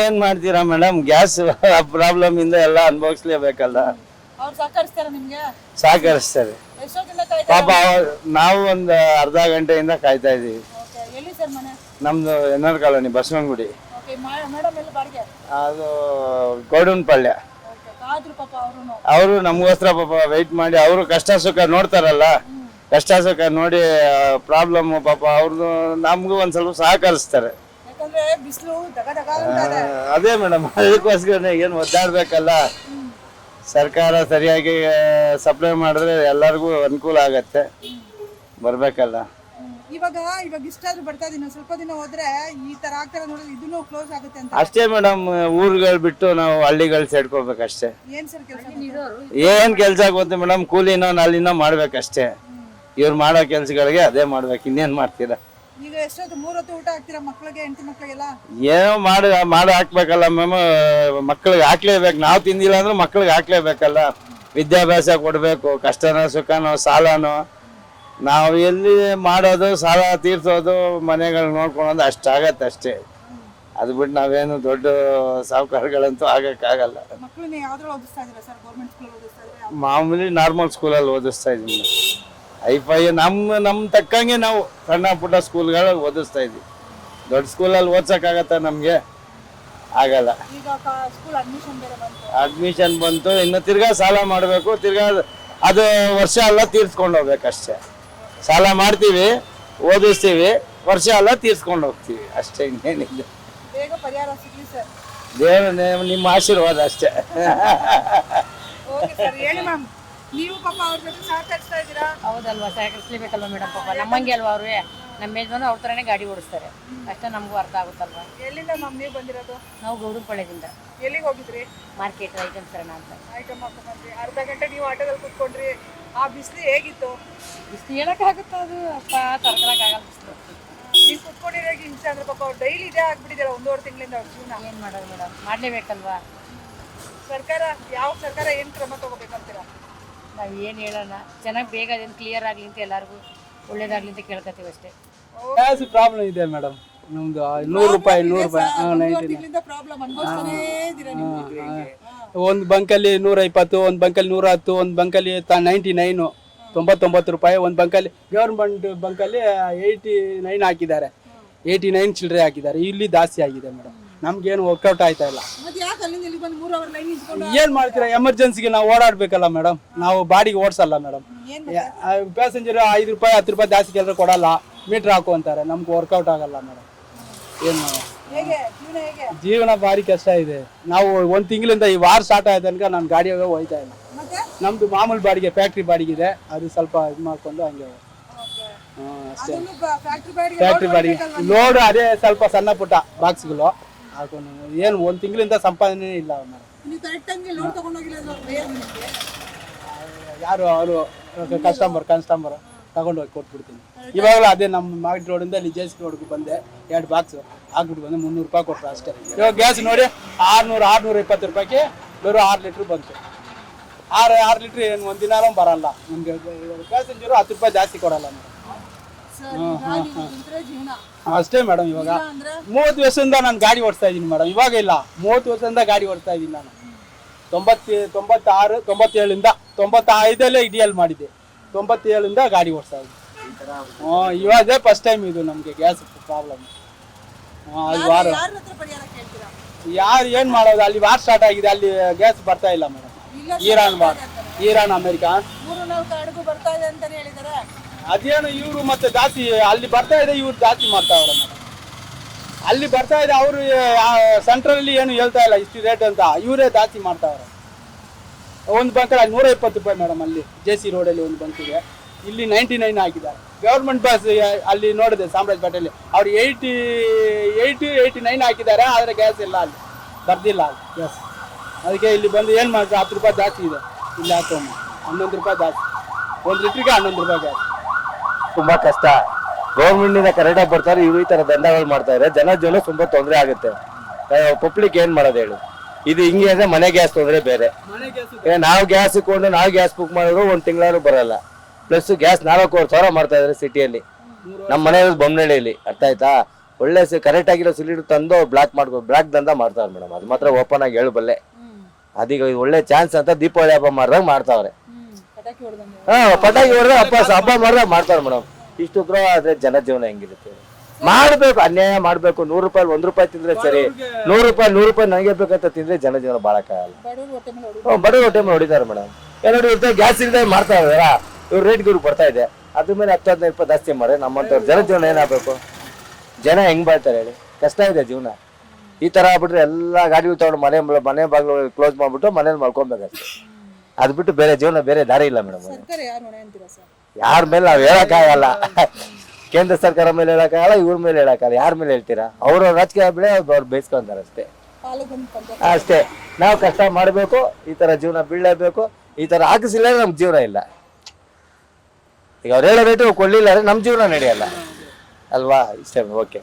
ಏನ್ ಮಾಡ್ತೀರಾ madam, gas problem ಇಂದ ಎಲ್ಲ ಅನುಭವಿಸ್ಲೇಬೇಕಲ್ಲ. ಸಹಕರಿಸ್ತಾರೆ ಪಾಪ. ನಾವು ಒಂದು ಅರ್ಧ ಗಂಟೆಯಿಂದ ಕಾಯ್ತಾ ಇದೀವಿ. ನಮ್ದು ಎನ್ಆರ್ ಕಾಲೋನಿ ಬಸವನಗುಡಿ, ಅದು ಗೌಡನಪಳ್ಳಿ. ಅವರು ನಮಗೋಸ್ಕರ ಪಾಪ ವೆಯ್ಟ್ ಮಾಡಿ, ಅವರು ಕಷ್ಟ ಸುಖ ನೋಡ್ತಾರಲ್ಲ, ಕಷ್ಟ ಸುಖ ನೋಡಿ ಪ್ರಾಬ್ಲಮ್ ಪಾಪ ಅವ್ರದ್ದು ನಮಗೂ ಒಂದ್ ಸ್ವಲ್ಪ ಸಹಕರಿಸ್ತಾರೆ. ಅದೇ ಮೇಡಮ್, ಅದಕ್ಕೋಸ್ಕರ ಏನು ಒದ್ದಾಡ್ಬೇಕಲ್ಲ. ಸರ್ಕಾರ ಸರಿಯಾಗಿ ಸಪ್ಲೈ ಮಾಡಿದ್ರೆ ಎಲ್ಲರಿಗೂ ಅನುಕೂಲ ಆಗತ್ತೆ, ಬರ್ಬೇಕಲ್ಲ. ಇವಾಗ ಇಷ್ಟಾದ್ರೂ ಬರ್ತಾ ಇದೀನಿ, ಸ್ವಲ್ಪ ದಿನ ಹೋದ್ರೆ ಈ ತರ ಆಗ್ತಾರೆ ನೋಡಿದ್ರೆ ಇದನ್ನು ಕ್ಲೋಸ್ ಆಗುತ್ತೆ ಅಂತ. ಅಷ್ಟೇ ಮೇಡಮ್, ಊರುಗಳು ಬಿಟ್ಟು ನಾವು ಹಳ್ಳಿಗಳು ಸೇರ್ಕೋಬೇಕಷ್ಟೇ. ಏನ್ ಕೆಲ್ಸ ಗೊತ್ತು ಮೇಡಮ್, ಕೂಲಿನೋ ನಾಲಿನೋ ಮಾಡ್ಬೇಕಷ್ಟೇ. ಇವ್ರು ಮಾಡೋ ಕೆಲ್ಸಗಳಿಗೆ ಅದೇ ಮಾಡ್ಬೇಕು, ಇನ್ನೇನ್ ಮಾಡ್ತೀರಾ. ಈಗ ಎಷ್ಟೊತ್ತು 3 ಹೊತ್ತು ಊಟ ಹಾಕ್ತೀರಾ ಮಕ್ಕಳಿಗೆ, ಹೆಂಡತಿ ಮಕ್ಕಳಿಗೆಲ್ಲ? ಏನೋ ಮಾಡಿ ಹಾಕ್ಬೇಕಲ್ಲ ಮ್ಯಾಮ್, ಮಕ್ಳಿಗೆ ಹಾಕ್ಲೇಬೇಕು. ನಾವು ತಿಂದಿಲ್ಲ ಅಂದ್ರೆ ಮಕ್ಳಿಗೆ ಹಾಕ್ಲೇಬೇಕಲ್ಲ. ವಿದ್ಯಾಭ್ಯಾಸ ಕೊಡ್ಬೇಕು, ಕಷ್ಟನೋ ಸುಖನೋ ಸಾಲನೋ. ನಾವು ಎಲ್ಲಿ ಮಾಡೋದು, ಸಾಲ ತೀರ್ಸೋದು, ಮನೆಗಳು ನೋಡ್ಕೊಳೋದು ಅಷ್ಟಾಗತ್ತೆ ಅಷ್ಟೇ. ಅದು ಬಿಟ್ಟು ನಾವೇನು ದೊಡ್ಡ ಸಾಹುಕಾರಗಳಂತೂ ಆಗಕ್ಕಾಗಲ್ಲ. ಮಾಮೂಲಿ ನಾರ್ಮಲ್ ಸ್ಕೂಲಲ್ಲಿ ಓದಿಸ್ತಾ ಇದೀವಿ. ಐಫೈ ನಮ್ಮ ತಕ್ಕಂಗೆ ನಾವು ಸಣ್ಣ ಪುಟ್ಟ ಸ್ಕೂಲ್ಗಳು ಓದಿಸ್ತಾ ಇದ್ವಿ. ದೊಡ್ಡ ಸ್ಕೂಲಲ್ಲಿ ಓದ್ಸಕ್ಕಾಗತ್ತ ನಮಗೆ? ಆಗಲ್ಲ. ಅಡ್ಮಿಷನ್ ಬಂತು, ಇನ್ನು ತಿರ್ಗಾ ಸಾಲ ಮಾಡಬೇಕು. ತಿರ್ಗಾ ಅದು ವರ್ಷ ಎಲ್ಲ ತೀರ್ಸ್ಕೊಂಡು ಹೋಗ್ಬೇಕಷ್ಟೇ. ಸಾಲ ಮಾಡ್ತೀವಿ, ಓದಿಸ್ತೀವಿ, ವರ್ಷ ಎಲ್ಲ ತೀರ್ಸ್ಕೊಂಡು ಹೋಗ್ತೀವಿ ಅಷ್ಟೇ, ಇನ್ನೇನಿಲ್ಲ. ದೇವ್ರ ನಿಮ್ಮ ಆಶೀರ್ವಾದ ಅಷ್ಟೇ. ನೀವು ಪಾಪ ಅವ್ರ ಜೊತೆ ಸಹಕರಿಸ್ತಾ ಇದ್ದೀರಾ? ಹೌದಲ್ವಾ, ಸಹಕರಿಸಲೇಬೇಕಲ್ವಾ ಮೇಡಮ್. ಪಾಪ ನಮ್ಮಂಗೆ ಅಲ್ವಾ ಅವ್ರಿಗೆ, ನಮ್ಮ ಯಜಮಾನ ಅವ್ರ ಥರನೇ ಗಾಡಿ ಓಡಿಸ್ತಾರೆ, ಅಷ್ಟೇ ನಮಗೂ ಅರ್ಥ ಆಗುತ್ತಲ್ವಾ. ಎಲ್ಲಿಂದ ಮ್ಯಾಮ್ ನೀವು ಬಂದಿರೋದು? ನಾವು ಗೌಡನಪಳ್ಳಿಯಿಂದ. ಎಲ್ಲಿಗೆ ಹೋಗಿದ್ರಿ? ಮಾರ್ಕೆಟ್ ಐಟಮ್ ಸರಣ ಅಂತ. ಐಟಮ್ ಹಾಕೊಂಡ್ಬಂದ್ರಿ. ಅರ್ಧ ಗಂಟೆ ನೀವು ಆಟೋದಲ್ಲಿ ಕೂತ್ಕೊಂಡ್ರಿ. ಆ ಬಿಸಿಲು ಹೇಗಿತ್ತು? ಬಿಸಿಲು ಹೇಳಕ್ಕಾಗುತ್ತಾ? ಅದು ಅಪ್ಪ ತಡ್ಕೊಳಕ್ಕಾಗಲ್ಲ ಬಿಸಿಲು. ನೀವು ಕೂತ್ಕೊಂಡಿರೋ ಹಿಂಸೆ ಅಂದ್ರೆ ಪಾಪ ಅವ್ರು ಡೈಲಿ ಇದೇ ಆಗ್ಬಿಟ್ಟಿದ್ದಾರೆ 1.5 ತಿಂಗಳಿಂದ ಅವ್ರ ಜೀವನ. ಏನು ಮಾಡೋದು ಮೇಡಮ್, ಮಾಡಲೇಬೇಕಲ್ವಾ. ಸರ್ಕಾರ, ಯಾವ ಸರ್ಕಾರ ಏನು ಕ್ರಮ ತಗೋಬೇಕಂತೀರಾ? ನಾವು ಏನು ಹೇಳೋಣ, ಚೆನ್ನಾಗಿ ಬೇಗ ಅದೇನು ಕ್ಲಿಯರ್ ಆಗಲಿ ಅಂತ, ಎಲ್ಲರಿಗೂ ಒಳ್ಳೇದಾಗಲಿ ಅಂತ ಕೇಳ್ಕೊತೀವಿ ಅಷ್ಟೇ. ಗ್ಯಾಸ್ ಪ್ರಾಬ್ಲಮ್ ಇದೆ ಮೇಡಮ್ ನಮ್ದು. 100 ರೂಪಾಯಿ ಒಂದು ಬಂಕಲ್ಲಿ 120, ಒಂದು ಬಂಕಲ್ಲಿ 110, ಒಂದು ಬಂಕಲ್ಲಿ 99 99 ರೂಪಾಯಿ. ಒಂದು ಬಂಕಲ್ಲಿ ಗೌರ್ಮೆಂಟ್ ಬಂಕಲ್ಲಿ 89 ಹಾಕಿದ್ದಾರೆ, 89 ಚಿಲ್ಲರೆ ಹಾಕಿದ್ದಾರೆ. ಇಲ್ಲಿ ಜಾಸ್ತಿ ಆಗಿದೆ ಮೇಡಮ್, ನಮ್ಗೇನು ವರ್ಕೌಟ್ ಆಯ್ತಾ ಇಲ್ಲ. ಏನ್ ಮಾಡ್ತೀರಾ, ಎಮರ್ಜೆನ್ಸಿಗೆ ನಾವು ಓಡಾಡ್ಬೇಕಲ್ಲ ಮೇಡಮ್. ನಾವು ಬಾಡಿಗೆ ಓಡಿಸಲ್ಲ ಮೇಡಮ್. ಪ್ಯಾಸೆಂಜರ್ 5 ರೂಪಾಯಿ 10 ರೂಪಾಯಿ ಜಾಸ್ತಿ ಕೆಲಸ ಕೊಡಲ್ಲ, ಮೀಟರ್ ಹಾಕು ಅಂತಾರೆ. ನಮ್ಗೆ ವರ್ಕೌಟ್ ಆಗಲ್ಲ ಮೇಡಮ್. ಏನು ಜೀವನ ಭಾರಿ ಕಷ್ಟ ಇದೆ. ನಾವು 1 ತಿಂಗಳಿಂದ ಈ ವಾರ ಸ್ಟಾರ್ಟ್ ಆಯ್ತು ತನಕ ನಾನು ಗಾಡಿಯಾಗ ಹೋಯ್ತಾ ಇಲ್ಲ. ನಮ್ದು ಮಾಮೂಲಿ ಬಾಡಿಗೆ, ಫ್ಯಾಕ್ಟ್ರಿ ಬಾಡಿಗೆ ಇದೆ, ಅದು ಸ್ವಲ್ಪ ಇದು ಮಾಡ್ಕೊಂಡು ಹಂಗೆ ಅಷ್ಟೇ. ಫ್ಯಾಕ್ಟ್ರಿ ಬಾಡಿಗೆ ಲೋಡ್ ಅದೇ ಸ್ವಲ್ಪ ಸಣ್ಣ ಪುಟ್ಟ ಬಾಕ್ಸ್ಗಳು ಹಾಕೊಂಡು. ಏನು 1 ತಿಂಗಳಿಂದ ಸಂಪಾದನೆ ಇಲ್ಲ ಮೇಡಮ್. ಯಾರು ಅವರು ಕಸ್ಟಮರ್ ತಗೊಂಡೋಗಿ ಕೊಟ್ಬಿಡ್ತೀನಿ. ಇವಾಗಲೂ ಅದೇ ನಮ್ಮ ಮಾರ್ಕೆಟ್ ರೋಡಿಂದ ಇಲ್ಲಿ JC ರೋಡ್ಗೆ ಬಂದೆ, 2 ಬಾಕ್ಸ್ ಹಾಕ್ಬಿಟ್ಟು ಬಂದೆ, 300 ರೂಪಾಯಿ ಕೊಟ್ಟರು ಅಷ್ಟೇ. ಇವಾಗ ಗ್ಯಾಸ್ ನೋಡಿ 620 ರೂಪಾಯಿಗೆ ಬರೋ 6 ಲೀಟ್ರ್ ಬಂತು. 6 ಲೀಟ್ರ್ ಏನು ಒಂದಿನಾலும் ಬರಲ್ಲ ನಮಗೆ. ಪ್ಯಾಸೆಂಜರು 10 ರೂಪಾಯಿ ಜಾಸ್ತಿ ಕೊಡಲ್ಲ ಮೇಡಮ್. ಅಷ್ಟೇ ಮೇಡಮ್. ಇವಾಗ 30 ವರ್ಷದಿಂದ ನಾನು ಗಾಡಿ ಓಡಿಸ್ತಾ ಇದ್ದೀನಿ ಮೇಡಮ್. ಇವಾಗ ಇಲ್ಲ, 30 ವರ್ಷದಿಂದ ಗಾಡಿ ಓಡಿಸ್ತಾ ಇದ್ದೀನಿ ನಾನು. 96, 97ಇಂದ 95 ಇಡಿಯಲ್ ಮಾಡಿದ್ದೆ. 97ಇಂದ ಗಾಡಿ ಓಡಿಸ್ತಾ ಇದ್ದೀನಿ. ಇವಾಗೇ ಫಸ್ಟ್ ಟೈಮ್ ಇದು ನಮಗೆ ಗ್ಯಾಸ್ ಪ್ರಾಬ್ಲಮ್. ಅದು ವಾರ ಯಾರು ಏನು ಮಾಡೋದು, ಅಲ್ಲಿ ವಾರ್ ಸ್ಟಾರ್ಟ್ ಆಗಿದೆ, ಅಲ್ಲಿ ಗ್ಯಾಸ್ ಬರ್ತಾ ಇಲ್ಲ ಮೇಡಮ್. ಇರಾನ್ ಅಮೆರಿಕ ಅದೇನು ಇವರು ಮತ್ತೆ ಜಾಸ್ತಿ ಅಲ್ಲಿ ಬರ್ತಾ ಇದೆ, ಇವ್ರು ಜಾಸ್ತಿ ಮಾಡ್ತಾವ್ರೆ ಮೇಡಮ್. ಅಲ್ಲಿ ಬರ್ತಾ ಇದೆ, ಅವರು ಸೆಂಟ್ರಲ್ಲಿ ಏನು ಹೇಳ್ತಾ ಇಲ್ಲ ಇಷ್ಟು ರೇಟ್ ಅಂತ, ಇವರೇ ಜಾಸ್ತಿ ಮಾಡ್ತಾವ್ರೆ. ಒಂದು ಬಂಕಲ್ಲಿ 120 ರೂಪಾಯಿ ಮೇಡಮ್. ಅಲ್ಲಿ JC ರೋಡಲ್ಲಿ ಒಂದು ಬಂಕಿದೆ, ಇಲ್ಲಿ 99 ಹಾಕಿದ್ದಾರೆ. ಗೌರ್ಮೆಂಟ್ ಬಸ್ ಅಲ್ಲಿ ನೋಡಿದೆ ಚಾಮರಾಜಪೇಟೆಯಲ್ಲಿ, ಅವ್ರು 89 ಹಾಕಿದ್ದಾರೆ. ಆದರೆ ಗ್ಯಾಸ್ ಇಲ್ಲ, ಅಲ್ಲಿ ಬರ್ದಿಲ್ಲ ಅಲ್ಲಿ ಗ್ಯಾಸ್. ಅದಕ್ಕೆ ಇಲ್ಲಿ ಬಂದು ಏನು ಮಾಡ್ತಾರೆ, 10 ರೂಪಾಯಿ ಜಾಸ್ತಿ ಇದೆ ಇಲ್ಲಿ ಹಾಕೊಂಡು. 11 ರೂಪಾಯಿ ಜಾಸ್ತಿ, 1 ಲೀಟ್ರಿಗೆ 11 ರೂಪಾಯಿ ಗ್ಯಾಸ್. ತುಂಬಾ ಕಷ್ಟ. ಗೌರ್ಮೆಂಟ್ ಕರೆಕ್ಟಾಗಿ ಬರ್ತಾರೆ, ಇವು ಈ ತರ ದಂಧಗಳು ಮಾಡ್ತಾ ಇದ್ದಾರೆ. ಜನ ಜೀವನ ತುಂಬಾ ತೊಂದರೆ ಆಗುತ್ತೆ. ಪಬ್ಲಿಕ್ ಏನ್ ಮಾಡೋದು ಹೇಳು. ಇದು ಹಿಂಗೆ ಅಂದ್ರೆ ಮನೆ ಗ್ಯಾಸ್ ತೊಂದರೆ ಬೇರೆ. ನಾವು ಗ್ಯಾಸ್ ಇಟ್ಕೊಂಡು ನಾವು ಗ್ಯಾಸ್ ಬುಕ್ ಮಾಡಿದ್ರು 1 ತಿಂಗಳಾದ್ರೂ ಬರಲ್ಲ. ಪ್ಲಸ್ ಗ್ಯಾಸ್ 4,000 ಮಾಡ್ತಾ ಇದ್ದಾರೆ ಸಿಟಿಯಲ್ಲಿ. ನಮ್ಮ ಮನೆ ಬೊಮ್ಮನಹಳ್ಳಿಯಲ್ಲಿ, ಅರ್ಥ ಆಯ್ತಾ? ಒಳ್ಳೆ ಕರೆಕ್ಟ್ ಆಗಿರೋ ಸಿಲಿಂಡರ್ ತಂದು ಬ್ಲಾಕ್ ದಂಧ ಮಾಡ್ತಾವ್ರೆ ಮೇಡಮ್. ಅದು ಮಾತ್ರ ಓಪನ್ ಆಗಿ ಹೇಳಬಲ್ಲೆ. ಅದೀಗ ಒಳ್ಳೆ ಚಾನ್ಸ್ ಅಂತ ದೀಪಾವಳಿ ಹಬ್ಬ ಮಾಡಿದಾಗ ಮಾಡ್ತಾವ್ರೆ. ಪಟಾಕಿ ಹೊಡೆದ್ರೆ ಹಬ್ಬ ಮಾಡಿದಾಗ ಮಾಡ್ತಾವ್ರೆ ಮೇಡಮ್. ಇಷ್ಟು ದ್ರೋಹ ಆದ್ರೆ ಜನಜೀವನ ಹೆಂಗಿರುತ್ತೆ? ಮಾಡ್ಬೇಕು, ಅನ್ಯಾಯ ಮಾಡ್ಬೇಕು. 100 ರೂಪಾಯಿ 1 ರೂಪಾಯಿ ತಿಂದ್ರೆ ಸರಿ, 100 ರೂಪಾಯಿ ನನಗೆ ಬೇಕಂತ ತಿಂದ್ರೆ ಜನಜೀವನ ಬಾಳಕ್ಕಾಗಲ್ಲ. ಬಡವ್ರ ಹೊಟ್ಟೆ ಮೇಲೆ ಹೊಡಿತಾರೆ ಮೇಡಮ್. ನೋಡಿ ಗ್ಯಾಸ್ ಇಲ್ಲದೆ ಮಾಡ್ತಾ ಇದಾರ, ಇವ್ರ ರೇಟ್ ಬರ್ತಾ ಇದೆ. ಅದ್ರ ಮೇಲೆ 10-15 ರೂಪಾಯಿ ಜಾಸ್ತಿ ಮಾಡಿ ನಮ್ಮಂತವ್ರ ಜನಜೀವನ ಏನಾಗಬೇಕು? ಜನ ಹೆಂಗ್ ಬಾಳ್ತಾರೆ ಹೇಳಿ? ಕಷ್ಟ ಇದೆ ಜೀವನ. ಈ ತರ ಆಗ್ಬಿಟ್ರೆ ಎಲ್ಲಾ ಗಾಡಿಗಳು ತಗೊಂಡು ಮನೆ ಬಾಗಿಲು ಕ್ಲೋಸ್ ಮಾಡ್ಬಿಟ್ಟು ಮನೇಲಿ ಮಾಡ್ಕೊಬೇಕಷ್ಟೇ. ಅದ್ ಬಿಟ್ಟು ಬೇರೆ ಜೀವನ ಬೇರೆ ದಾರಿ ಇಲ್ಲ ಮೇಡಮ್. ಸರ್ಕಾರ ಯಾರು ಹೊಣೆ ಅಂತೀರಾ ಸರ್? ಯಾರ ಮೇಲೆ ನಾವ್ ಹೇಳಕ್ಕಾಗಲ್ಲ. ಕೇಂದ್ರ ಸರ್ಕಾರ ಮೇಲೆ ಹೇಳಕ್ಕಾಗಲ್ಲ, ಇವ್ರ ಮೇಲೆ ಹೇಳಕ್ಕಾಗಲ್ಲ. ಯಾರ ಮೇಲೆ ಹೇಳ್ತೀರಾ? ಅವ್ರ ರಾಜಕೀಯ ಬೆಳೆ ಅವ್ರು ಬೇಯಿಸ್ಕೊಂತಾರೆ ಅಷ್ಟೇ. ಅಷ್ಟೇ. ನಾವು ಕಷ್ಟ ಮಾಡ್ಬೇಕು, ಈ ತರ ಜೀವನ ಬೀಳಲೇಬೇಕು. ಈ ತರ ಹಾಕಿಸಿಲ್ಲ ನಮ್ ಜೀವನ ಇಲ್ಲ. ಈಗ ಅವ್ರು ಹೇಳೋ ರೇಟು ಕೊಡ್ಲಿಲ್ಲ ಅಂದ್ರೆ ನಮ್ ಜೀವನ ನಡೆಯಲ್ಲ ಅಲ್ವಾ? ಇಷ್ಟೇ. ಓಕೆ.